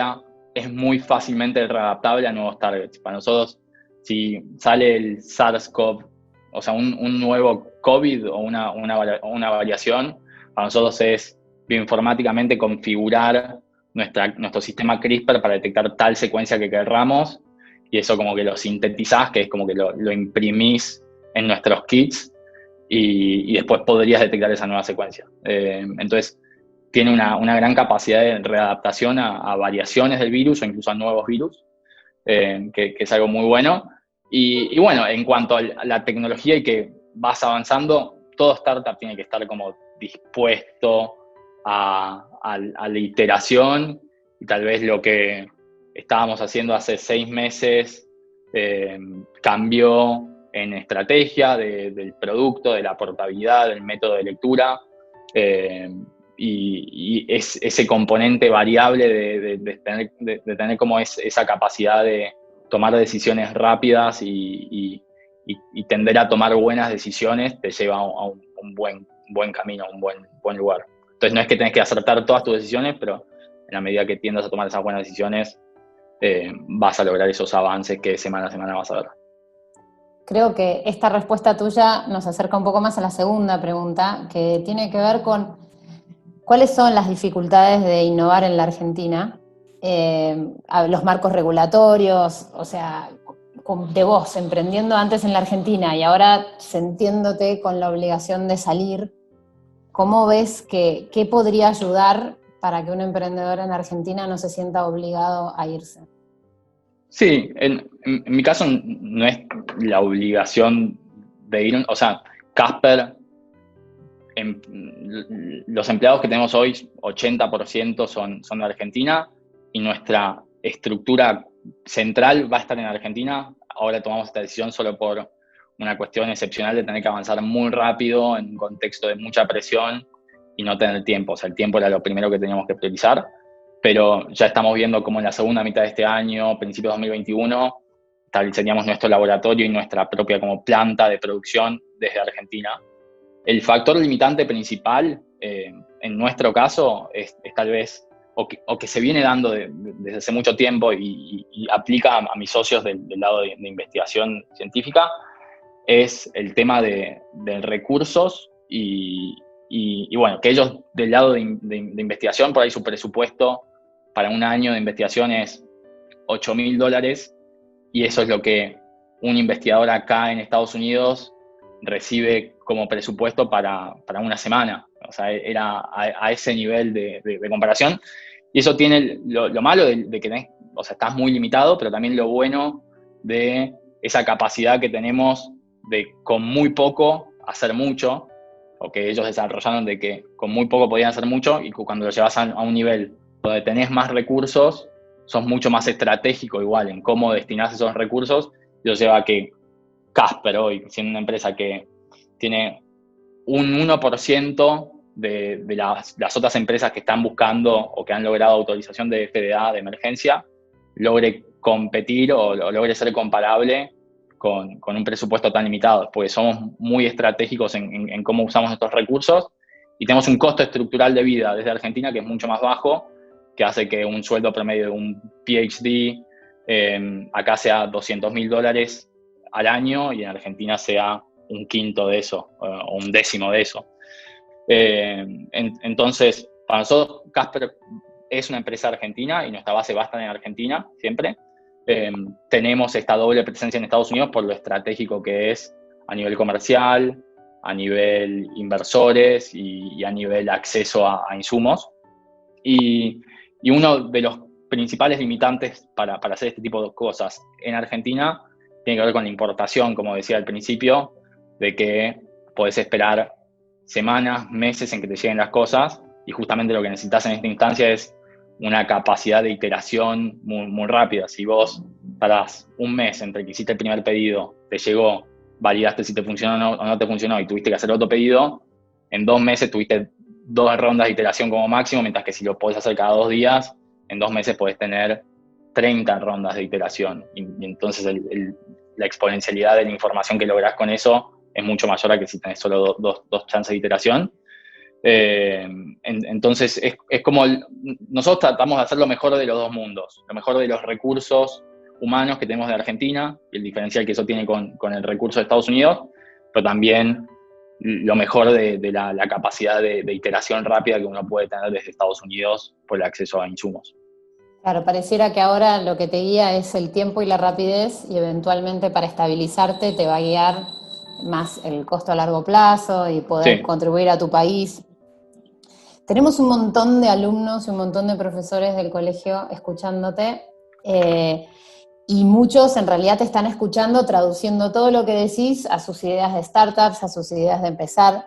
es muy fácilmente readaptable a nuevos targets. Para nosotros, si sale el SARS-CoV, o sea, un nuevo COVID o una variación, para nosotros es bioinformáticamente configurar nuestro sistema CRISPR para detectar tal secuencia que querramos, y eso como que lo sintetizás, que es como que lo imprimís en nuestros kits, y después podrías detectar esa nueva secuencia. Entonces, tiene una gran capacidad de readaptación a variaciones del virus o incluso a nuevos virus, que es algo muy bueno. Y bueno, en cuanto a la tecnología y que vas avanzando, todo startup tiene que estar como dispuesto a la iteración, y tal vez lo que estábamos haciendo hace 6 meses cambió en estrategia del producto, de la portabilidad, del método de lectura, y es ese componente variable de tener como esa capacidad de tomar decisiones rápidas y tender a tomar buenas decisiones te lleva a un buen camino, a un buen lugar. Entonces no es que tenés que acertar todas tus decisiones, pero en la medida que tiendas a tomar esas buenas decisiones, vas a lograr esos avances que semana a semana vas a ver. Creo que esta respuesta tuya nos acerca un poco más a la segunda pregunta, que tiene que ver con cuáles son las dificultades de innovar en la Argentina, los marcos regulatorios, o sea, de vos emprendiendo antes en la Argentina y ahora sintiéndote con la obligación de salir, ¿cómo ves que qué podría ayudar para que un emprendedor en Argentina no se sienta obligado a irse? Sí, en mi caso no es la obligación de ir, o sea, Casper, los empleados que tenemos hoy, 80% son de Argentina y nuestra estructura central va a estar en Argentina. Ahora tomamos esta decisión solo por una cuestión excepcional de tener que avanzar muy rápido en un contexto de mucha presión y no tener tiempo. O sea, el tiempo era lo primero que teníamos que priorizar, pero ya estamos viendo cómo en la segunda mitad de este año, principios de 2021, estableceríamos nuestro laboratorio y nuestra propia como planta de producción desde Argentina. El factor limitante principal, en nuestro caso, es tal vez, o que se viene dando desde hace mucho tiempo y aplica a mis socios del lado de investigación científica, es el tema de recursos y bueno, que ellos del lado de investigación, por ahí su presupuesto para un año de investigación es $8.000 y eso es lo que un investigador acá en Estados Unidos recibe como presupuesto para una semana. O sea, era a ese nivel de comparación. Y eso tiene lo malo de que o sea, estás muy limitado, pero también lo bueno de esa capacidad que tenemos de con muy poco hacer mucho, o que ellos desarrollaron de que con muy poco podían hacer mucho, y cuando lo llevas a un nivel donde tenés más recursos, sos mucho más estratégico igual en cómo destinás esos recursos, y eso lleva a que Casper hoy, siendo una empresa que tiene un 1% de las otras empresas que están buscando o que han logrado autorización de FDA de emergencia, logre competir o logre ser comparable con un presupuesto tan limitado, porque somos muy estratégicos en cómo usamos nuestros recursos y tenemos un costo estructural de vida desde Argentina que es mucho más bajo, que hace que un sueldo promedio de un PhD acá sea $200.000 al año y en Argentina sea un quinto de eso, o un décimo de eso. Entonces, para nosotros, Casper es una empresa argentina y nuestra base va a estar en Argentina siempre. Tenemos esta doble presencia en Estados Unidos por lo estratégico que es a nivel comercial, a nivel inversores y a nivel acceso a insumos. Y uno de los principales limitantes para hacer este tipo de cosas en Argentina tiene que ver con la importación, como decía al principio, de que podés esperar semanas, meses en que te lleguen las cosas y justamente lo que necesitas en esta instancia es una capacidad de iteración muy, muy rápida. Si vos tardás un mes entre que hiciste el primer pedido, te llegó, validaste si te funcionó o no te funcionó y tuviste que hacer otro pedido, en 2 meses tuviste 2 rondas de iteración como máximo, mientras que si lo podés hacer cada 2 días, en 2 meses podés tener 30 rondas de iteración. Y entonces la exponencialidad de la información que lográs con eso es mucho mayor a que si tenés solo dos chances de iteración. Entonces es como nosotros tratamos de hacer lo mejor de los dos mundos, lo mejor de los recursos humanos que tenemos de Argentina y el diferencial que eso tiene con el recurso de Estados Unidos, pero también lo mejor de la capacidad de iteración rápida que uno puede tener desde Estados Unidos por el acceso a insumos. Claro, pareciera que ahora lo que te guía es el tiempo y la rapidez y eventualmente para estabilizarte te va a guiar más el costo a largo plazo y poder contribuir a tu país. Tenemos un montón de alumnos y un montón de profesores del colegio escuchándote y muchos en realidad te están escuchando traduciendo todo lo que decís a sus ideas de startups, a sus ideas de empezar.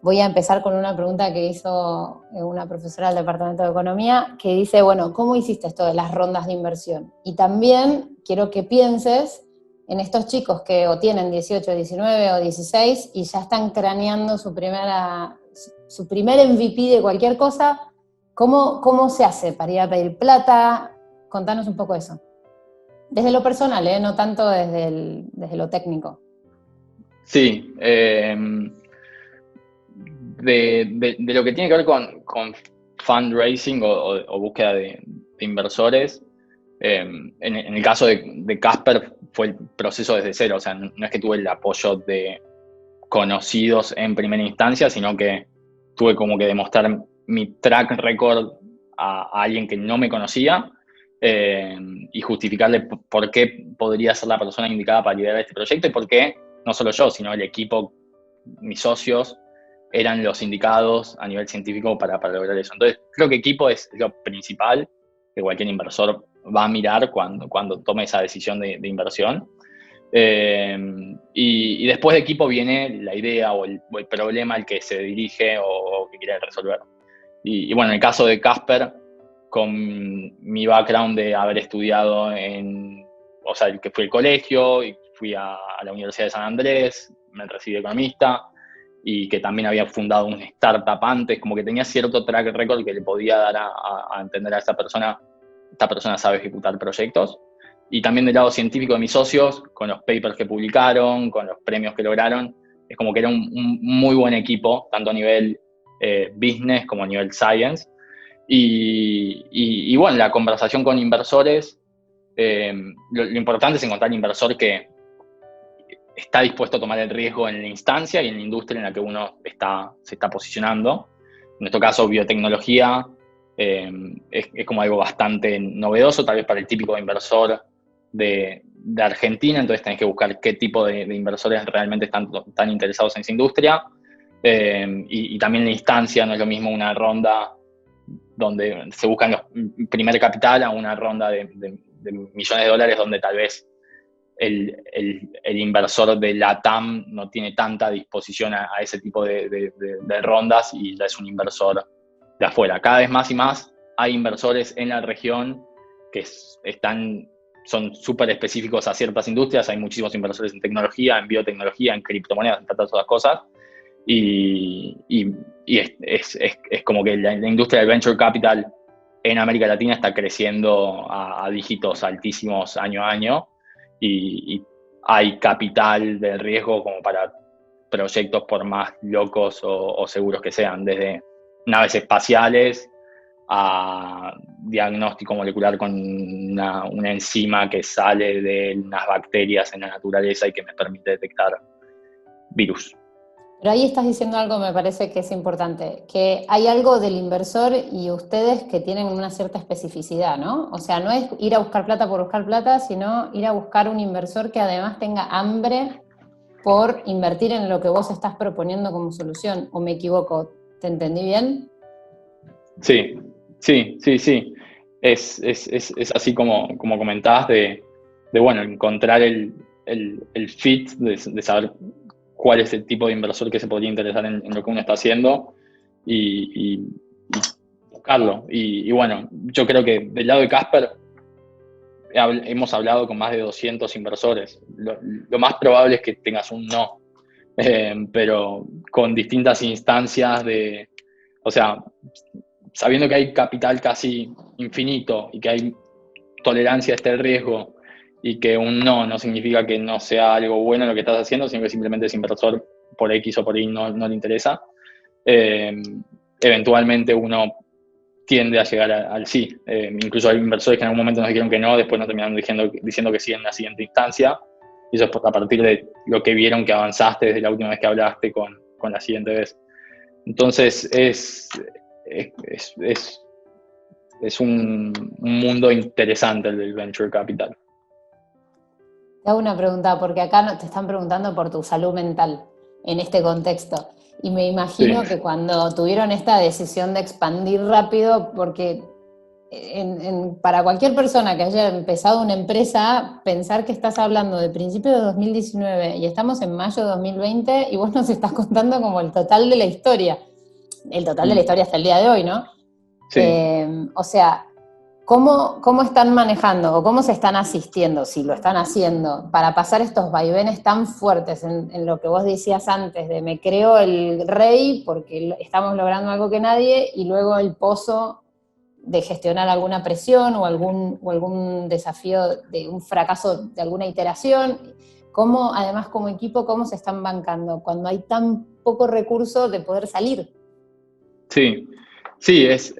Voy a empezar con una pregunta que hizo una profesora del Departamento de Economía, que dice, bueno, ¿cómo hiciste esto de las rondas de inversión? Y también quiero que pienses en estos chicos que o tienen 18, 19 o 16 y ya están craneando su primer MVP de cualquier cosa. ¿Cómo se hace para ir a pedir plata? Contanos un poco eso. Desde lo personal, no tanto desde lo técnico. Sí, de lo que tiene que ver con fundraising o búsqueda de inversores, en el caso de Casper fue el proceso desde cero, o sea, no es que tuve el apoyo de conocidos en primera instancia, sino que tuve como que demostrar mi track record a alguien que no me conocía, y justificarle por qué podría ser la persona indicada para liderar este proyecto y por qué no solo yo, sino el equipo, mis socios, eran los indicados a nivel científico para lograr eso. Entonces, creo que equipo es lo principal que cualquier inversor va a mirar cuando tome esa decisión de inversión. Y después de equipo viene la idea o el problema al que se dirige o que quiere resolver. Y bueno, en el caso de Casper, con mi background de haber estudiado o sea, que fui al colegio y fui a la Universidad de San Andrés, me recibí de economista, y que también había fundado un startup antes, como que tenía cierto track record que le podía dar a entender a esta persona sabe ejecutar proyectos. Y también del lado científico de mis socios, con los papers que publicaron, con los premios que lograron, es como que era un muy buen equipo, tanto a nivel business como a nivel science. Y bueno, la conversación con inversores, lo importante es encontrar un inversor que está dispuesto a tomar el riesgo en la instancia y en la industria en la que uno se está posicionando. En nuestro caso, biotecnología es como algo bastante novedoso, tal vez para el típico inversor de Argentina, entonces tenés que buscar qué tipo de inversores realmente están interesados en esa industria. Y también la instancia, no es lo mismo una ronda donde se buscan los primer capital a una ronda de millones de dólares donde tal vez el inversor de la TAM no tiene tanta disposición a ese tipo de rondas y ya es un inversor de afuera. Cada vez más y más hay inversores en la región que son súper específicos a ciertas industrias. Hay muchísimos inversores en tecnología, en biotecnología, en criptomonedas, en tantas otras cosas. Y es como que la industria del venture capital en América Latina está creciendo a dígitos altísimos año a año. Y hay capital de riesgo como para proyectos por más locos o seguros que sean, desde naves espaciales a diagnóstico molecular con una enzima que sale de unas bacterias en la naturaleza y que me permite detectar virus. Pero ahí estás diciendo algo, me parece que es importante, que hay algo del inversor y ustedes que tienen una cierta especificidad, ¿no? O sea, no es ir a buscar plata por buscar plata, sino ir a buscar un inversor que además tenga hambre por invertir en lo que vos estás proponiendo como solución, ¿o me equivoco? ¿Te entendí bien? Sí. Es así como comentabas bueno, encontrar el fit de saber cuál es el tipo de inversor que se podría interesar en lo que uno está haciendo y buscarlo. Y bueno, yo creo que del lado de Casper hemos hablado con más de 200 inversores. Lo más probable es que tengas un no, pero con distintas instancias o sea, sabiendo que hay capital casi infinito y que hay tolerancia a este riesgo y que un no significa que no sea algo bueno lo que estás haciendo, sino que simplemente es inversor por X o por Y no le interesa, eventualmente uno tiende a llegar al sí. Incluso hay inversores que en algún momento nos dijeron que no, después nos terminaron diciendo que sí en la siguiente instancia, y eso es a partir de lo que vieron que avanzaste desde la última vez que hablaste con la siguiente vez. Entonces es un mundo interesante el del venture capital. Te hago una pregunta, porque acá te están preguntando por tu salud mental en este contexto. Y me imagino que cuando tuvieron esta decisión de expandir rápido, porque para cualquier persona que haya empezado una empresa, pensar que estás hablando de principios de 2019 y estamos en mayo de 2020 y vos nos estás contando como el total de la historia. El total de la historia hasta el día de hoy, ¿no? Sí. O sea, ¿cómo están manejando o cómo se están asistiendo, si lo están haciendo, para pasar estos vaivenes tan fuertes en lo que vos decías antes, de me creo el rey porque estamos logrando algo que nadie, y luego el pozo de gestionar alguna presión o algún desafío de un fracaso de alguna iteración. ¿Cómo, además, como equipo, cómo se están bancando cuando hay tan poco recurso de poder salir? Sí, sí, es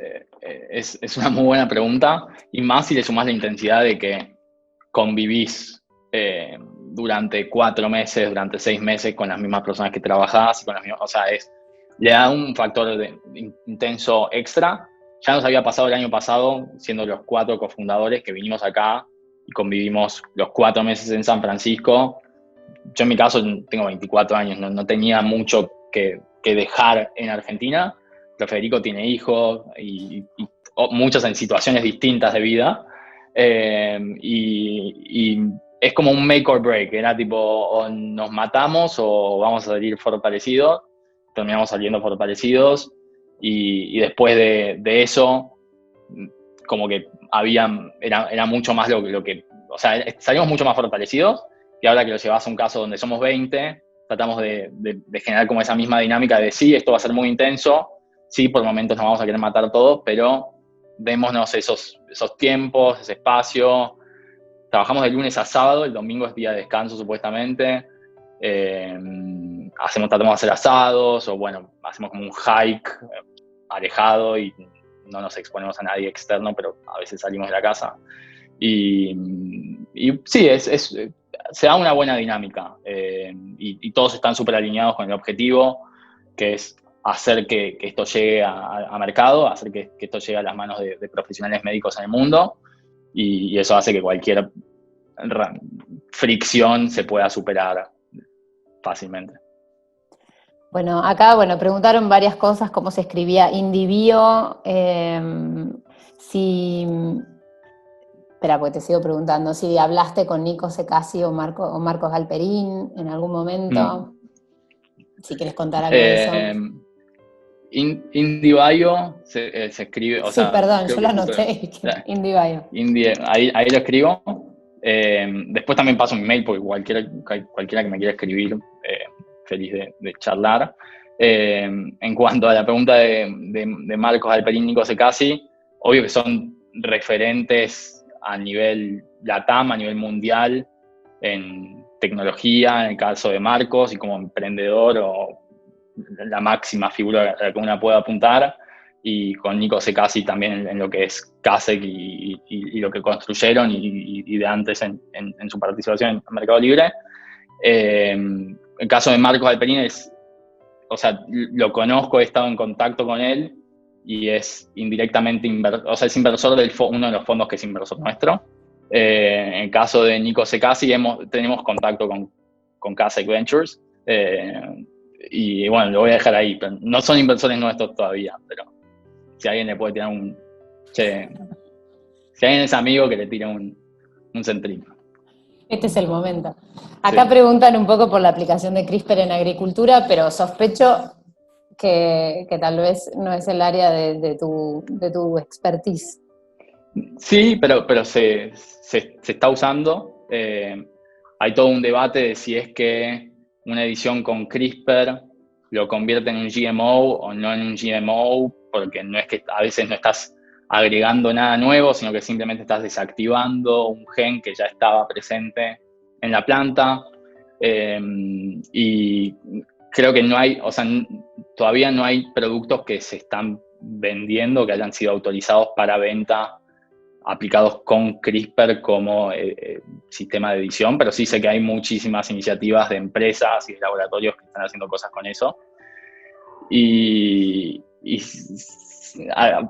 una muy buena pregunta, y más si le sumás la intensidad de que convivís durante 4 meses, durante 6 meses con las mismas personas que trabajás, con las mismas, o sea, le da un factor intenso extra. Ya nos había pasado el año pasado, siendo los 4 cofundadores que vinimos acá y convivimos los 4 meses en San Francisco. Yo en mi caso tengo 24 años, no tenía mucho que dejar en Argentina, pero Federico tiene hijos y muchos en situaciones distintas de vida. Y es como un make or break, era tipo, o nos matamos o vamos a salir fortalecidos. Terminamos saliendo fortalecidos, y después de eso, como que era mucho más lo que, o sea, salimos mucho más fortalecidos, y ahora que lo llevas a un caso donde somos 20, tratamos de generar como esa misma dinámica de sí, esto va a ser muy intenso, sí, por momentos nos vamos a querer matar todos, pero démonos esos tiempos, ese espacio. Trabajamos de lunes a sábado, el domingo es día de descanso supuestamente. Tratamos de hacer asados, o bueno, hacemos como un hike alejado y no nos exponemos a nadie externo, pero a veces salimos de la casa. Y sí, se da una buena dinámica, y todos están súper alineados con el objetivo, que es hacer que esto llegue a mercado, hacer que esto llegue a las manos de profesionales médicos en el mundo, y eso hace que cualquier fricción se pueda superar fácilmente. Bueno, acá, preguntaron varias cosas, cómo se escribía Indivio, espera, porque te sigo preguntando, si hablaste con Nico Secasi o Marcos Galperín en algún momento, si quieres contar algo de eso. IndieBio se escribe, sí, perdón, yo lo anoté. IndieBio. Ahí lo escribo. Después también paso mi mail, porque cualquiera que me quiera escribir, feliz de charlar. En cuanto a la pregunta de Marcos Galperín y Nico Secasi, obvio que son referentes a nivel LATAM, a nivel mundial, en tecnología, en el caso de Marcos, y como emprendedor, o la máxima figura a la que uno puede apuntar, y con Nico Secasi también en lo que es Kasek y lo que construyeron, y de antes en su participación en Mercado Libre. El caso de Marcos Galperín o sea, lo conozco, he estado en contacto con él, y es indirectamente es inversor uno de los fondos que es inversor nuestro. En el caso de Nico Secasi tenemos contacto con Kasek Ventures, y bueno, lo voy a dejar ahí, pero no son inversores nuestros todavía, pero si alguien le puede tirar si alguien es amigo, que le tire un centrito. Este es el momento. Acá preguntan un poco por la aplicación de CRISPR en agricultura, pero sospecho que tal vez no es el área de tu expertise. Sí, pero se está usando. Hay todo un debate de si es que una edición con CRISPR lo convierte en un GMO o no en un GMO, porque no es que a veces no estás agregando nada nuevo, sino que simplemente estás desactivando un gen que ya estaba presente en la planta. Y creo que todavía no hay productos que se están vendiendo que hayan sido autorizados para venta aplicados con CRISPR como sistema de edición, pero sí sé que hay muchísimas iniciativas de empresas y de laboratorios que están haciendo cosas con eso.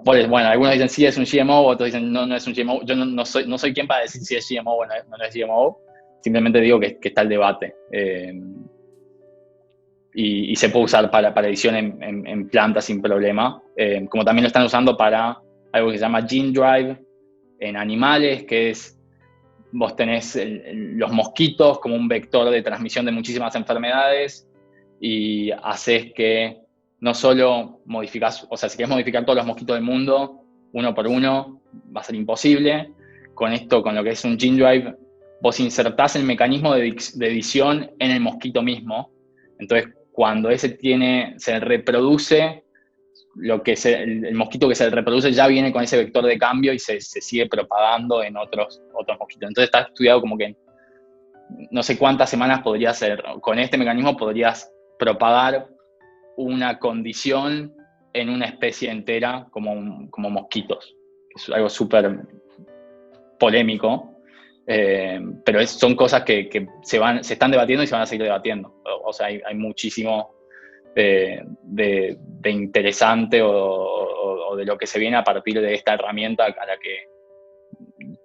Bueno, algunos dicen sí es un GMO, otros dicen no es un GMO. Yo no soy quien para decir si es GMO o no es GMO, simplemente digo que está el debate. Y se puede usar para edición en plantas sin problema, como también lo están usando para algo que se llama Gene Drive en animales, que es, vos tenés los mosquitos como un vector de transmisión de muchísimas enfermedades, y haces que no solo modificás, o sea, si querés modificar todos los mosquitos del mundo, uno por uno, va a ser imposible. Con esto, con lo que es un Gene Drive, vos insertás el mecanismo de edición en el mosquito mismo. Entonces, cuando ese se reproduce, el mosquito que se reproduce ya viene con ese vector de cambio y se sigue propagando en otros mosquitos. Entonces está estudiado como que no sé cuántas semanas podrías hacer. Con este mecanismo podrías propagar una condición en una especie entera como mosquitos. Es algo súper polémico, pero son cosas que se están debatiendo y se van a seguir debatiendo. O sea, hay muchísimo de interesante o de lo que se viene a partir de esta herramienta a la que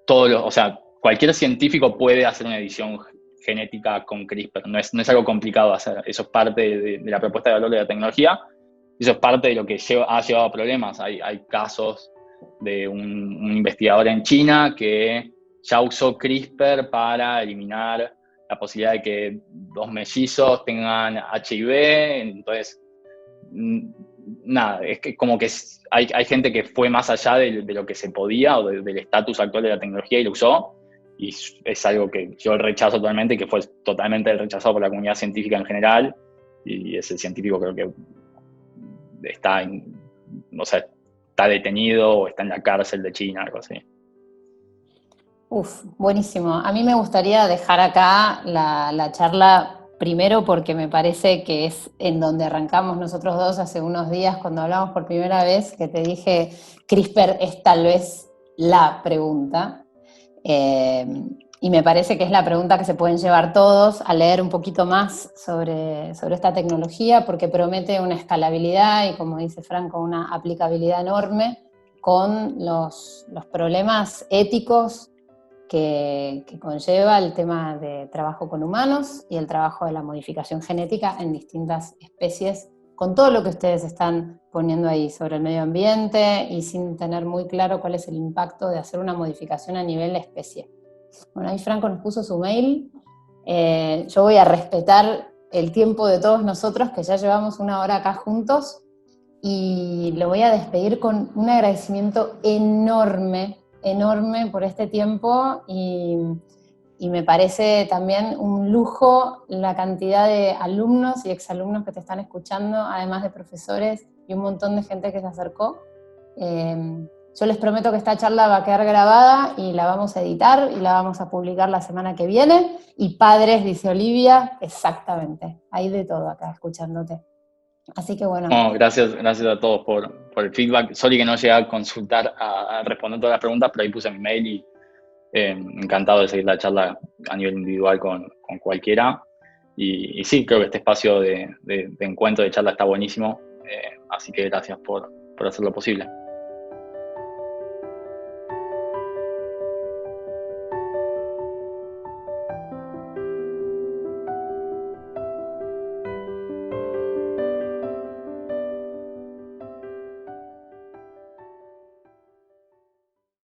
o sea, cualquier científico puede hacer una edición genética con CRISPR. No es algo complicado hacer. Eso es parte de la propuesta de valor de la tecnología. Eso es parte de lo que ha llevado a problemas. Hay casos de un investigador en China que ya usó CRISPR para eliminar la posibilidad de que dos mellizos tengan HIV. Entonces, nada, es que como que hay gente que fue más allá de lo que se podía o del estatus actual de la tecnología y lo usó. Y es algo que yo rechazo totalmente y que fue totalmente rechazado por la comunidad científica en general. Y ese científico creo que está detenido o está en la cárcel de China, algo así. Uf, buenísimo. A mí me gustaría dejar acá la charla primero porque me parece que es en donde arrancamos nosotros dos hace unos días cuando hablamos por primera vez, que te dije, CRISPR es tal vez la pregunta. Y me parece que es la pregunta que se pueden llevar todos a leer un poquito más sobre esta tecnología, porque promete una escalabilidad y, como dice Franco, una aplicabilidad enorme con los problemas éticos que conlleva el tema de trabajo con humanos y el trabajo de la modificación genética en distintas especies, con todo lo que ustedes están poniendo ahí sobre el medio ambiente y sin tener muy claro cuál es el impacto de hacer una modificación a nivel de especie. Bueno, ahí Franco nos puso su mail. Yo voy a respetar el tiempo de todos nosotros, que ya llevamos 1 hora acá juntos, y lo voy a despedir con un agradecimiento enorme por este tiempo y me parece también un lujo la cantidad de alumnos y exalumnos que te están escuchando, además de profesores y un montón de gente que se acercó. Yo les prometo que esta charla va a quedar grabada y la vamos a editar y la vamos a publicar la semana que viene. Y padres, dice Olivia, exactamente, hay de todo acá escuchándote. Así que bueno. No, gracias a todos por el feedback. Sorry que no llegué a consultar, a responder todas las preguntas, pero ahí puse mi mail y encantado de seguir la charla a nivel individual con cualquiera. Y sí, creo que este espacio de encuentro, de charla está buenísimo. Así que gracias por hacerlo posible.